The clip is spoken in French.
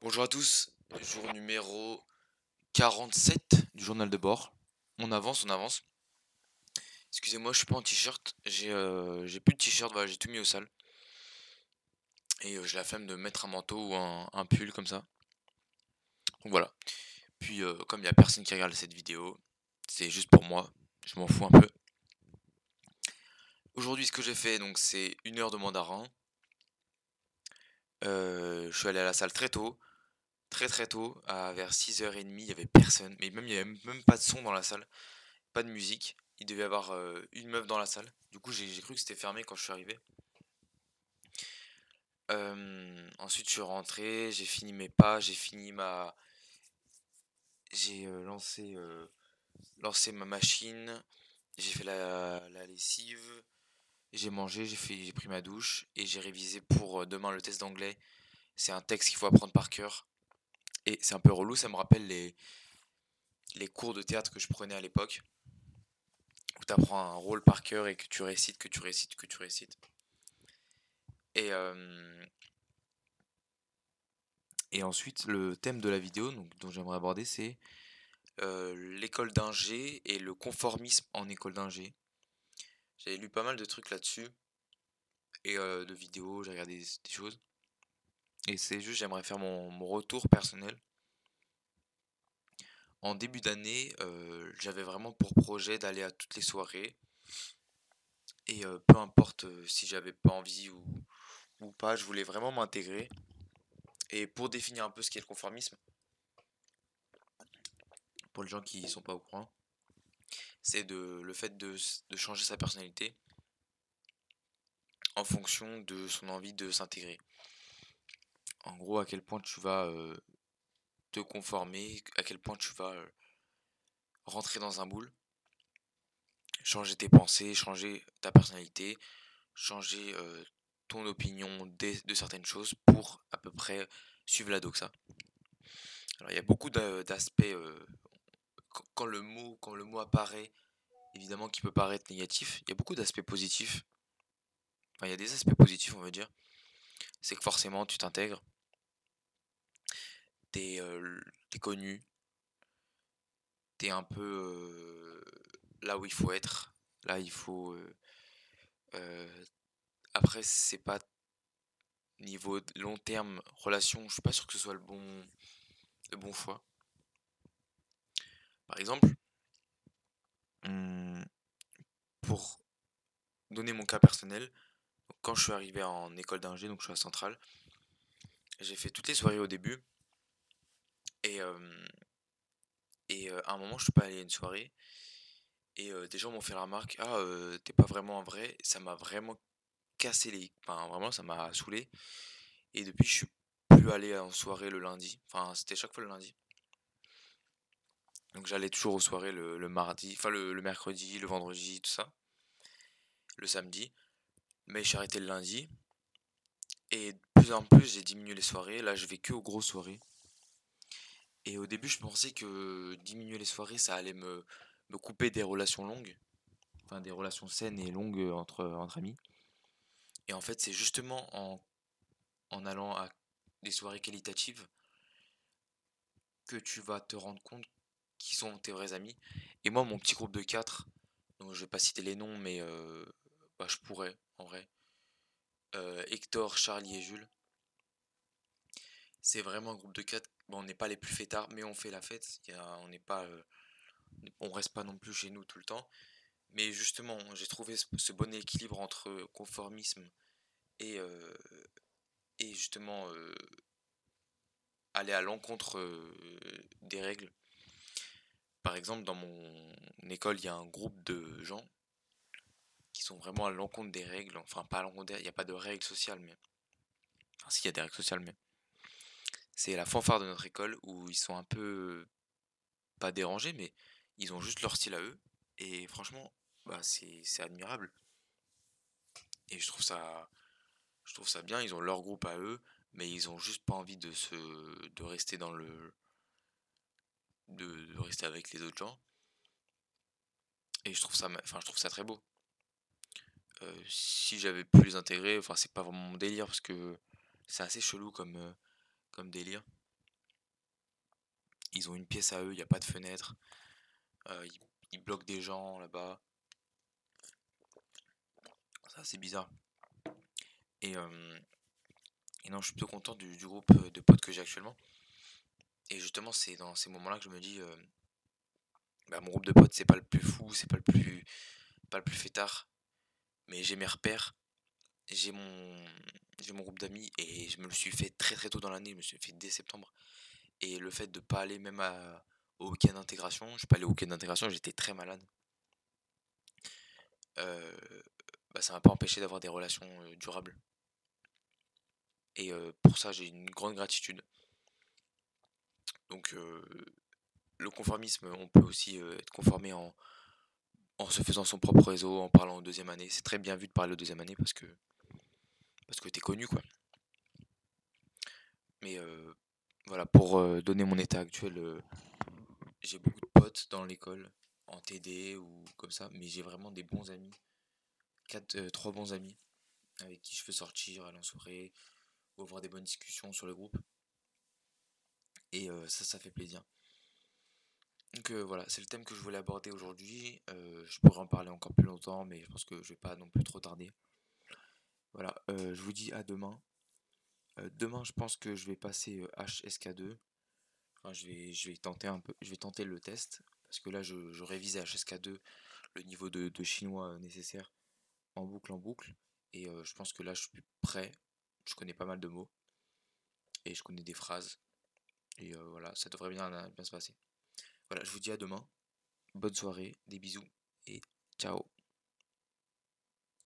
Bonjour à tous, jour numéro 47 du journal de bord. On avance, on avance. Excusez-moi, je suis pas en t-shirt. J'ai plus de t-shirt, voilà, j'ai tout mis au sale. Et j'ai la flemme de mettre un manteau ou un pull comme ça. Donc voilà. Puis comme il y a personne qui regarde cette vidéo, c'est juste pour moi. Je m'en fous un peu. Aujourd'hui, ce que j'ai fait, donc c'est 1 heure de mandarin. Je suis allé à la salle très tôt. Très très tôt, vers 6h30, il y avait personne. Mais même, il y avait même pas de son dans la salle. Pas de musique. Il devait y avoir une meuf dans la salle. Du coup, j'ai cru que c'était fermé quand je suis arrivé. Ensuite, je suis rentré, j'ai fini mes pas, j'ai fini ma. J'ai lancé ma machine, j'ai fait la lessive, j'ai mangé, j'ai pris ma douche et j'ai révisé pour demain le test d'anglais. C'est un texte qu'il faut apprendre par cœur. Et c'est un peu relou, ça me rappelle les cours de théâtre que je prenais à l'époque, où tu apprends un rôle par cœur et que tu récites, que tu récites, que tu récites. Et, et ensuite, le thème de la vidéo dont j'aimerais aborder, c'est l'école d'ingé et le conformisme en école d'ingé. J'ai lu pas mal de trucs là-dessus et de vidéos, j'ai regardé des choses. Et c'est juste, j'aimerais faire mon retour personnel. En début d'année, j'avais vraiment pour projet d'aller à toutes les soirées. Et peu importe si j'avais pas envie ou pas, je voulais vraiment m'intégrer. Et pour définir un peu ce qu'est le conformisme, pour les gens qui sont pas au courant, c'est le fait de changer sa personnalité en fonction de son envie de s'intégrer. En gros, à quel point tu vas te conformer, à quel point tu vas rentrer dans un moule, changer tes pensées, changer ta personnalité, changer ton opinion de certaines choses pour à peu près suivre la doxa. Alors il y a beaucoup d'aspects quand le mot apparaît, évidemment qui peut paraître négatif, il y a beaucoup d'aspects positifs. Enfin, il y a des aspects positifs, on va dire. C'est que forcément tu t'intègres, t'es connu, t'es un peu là où il faut être. Là, il faut. Euh, après, c'est pas niveau long terme, relation, je suis pas sûr que ce soit le bon choix. Par exemple, hum, pour donner mon cas personnel, quand je suis arrivé en école d'ingé, donc je suis à Centrale, j'ai fait toutes les soirées au début. Et, à un moment, je suis pas allé à une soirée. Et des gens m'ont fait la remarque, ah, t'es pas vraiment un vrai. Ça m'a vraiment cassé les. Enfin, vraiment, ça m'a saoulé. Et depuis, je suis plus allé en soirée le lundi. Enfin, c'était chaque fois le lundi. Donc j'allais toujours aux soirées le mardi, enfin le mercredi, le vendredi, tout ça, le samedi. Mais j'ai arrêté le lundi. Et de plus en plus, j'ai diminué les soirées. Là, je vais que aux grosses soirées. Et au début, je pensais que diminuer les soirées, ça allait me couper des relations longues. Enfin, des relations saines et longues entre amis. Et en fait, c'est justement en allant à des soirées qualitatives que tu vas te rendre compte qui sont tes vrais amis. Et moi, mon petit groupe de 4, donc je vais pas citer les noms, mais bah, je pourrais, en vrai. Hector, Charlie et Jules. C'est vraiment un groupe de 4. Bon, on n'est pas les plus fêtards, mais on fait la fête. On n'est pas, on reste pas non plus chez nous tout le temps. Mais justement, j'ai trouvé ce bon équilibre entre conformisme et, justement aller à l'encontre des règles. Par exemple, dans mon école, il y a un groupe de gens qui sont vraiment à l'encontre des règles. Enfin, pas à l'encontre il n'y a pas de règles sociales, mais. Enfin, si, il y a des règles sociales, mais. C'est la fanfare de notre école où ils sont un peu. Pas dérangés, mais ils ont juste leur style à eux. Et franchement, bah, c'est admirable. Et je trouve ça bien. Ils ont leur groupe à eux, mais ils ont juste pas envie de rester dans le. De rester avec les autres gens. Et je trouve ça très beau. Si j'avais pu les intégrer, enfin, c'est pas vraiment mon délire parce que c'est assez chelou comme délire. Ils ont une pièce à eux, il n'y a pas de fenêtre. Ils bloquent des gens là-bas. Ça, c'est bizarre. Et, euh, et non, je suis plutôt content du groupe de potes que j'ai actuellement. Et justement, c'est dans ces moments-là que je me dis, bah, mon groupe de potes, c'est pas le plus fou, c'est pas le plus fêtard, mais j'ai mes repères, j'ai mon, j'ai mon groupe d'amis et je me le suis fait très très tôt dans l'année, je me suis fait dès septembre. Et le fait de pas aller même au week-end d'intégration, je suis pas allé au week-end d'intégration, j'étais très malade. euh, Bah, ça m'a pas empêché d'avoir des relations durables. Et pour ça, j'ai une grande gratitude. Donc, le conformisme, on peut aussi être conformé en se faisant son propre réseau, en parlant en deuxième année. C'est très bien vu de parler en deuxième année parce que t'es connu, quoi. Mais voilà, pour donner mon état actuel, j'ai beaucoup de potes dans l'école, en TD ou comme ça, mais j'ai vraiment des bons amis. Trois bons amis avec qui je peux sortir, aller en soirée, ou avoir des bonnes discussions sur le groupe. Et ça fait plaisir. Donc voilà, c'est le thème que je voulais aborder aujourd'hui. Je pourrais en parler encore plus longtemps, mais je pense que je vais pas non plus trop tarder. Voilà, je vous dis à demain. Demain, je pense que je vais passer HSK2. Enfin, je vais tenter un peu, je vais tenter le test parce que là, je révise à HSK2 le niveau de chinois nécessaire en boucle. Et je pense que là, je suis prêt. Je connais pas mal de mots et je connais des phrases. Et voilà, ça devrait bien se passer. Voilà, je vous dis à demain. Bonne soirée, des bisous et ciao.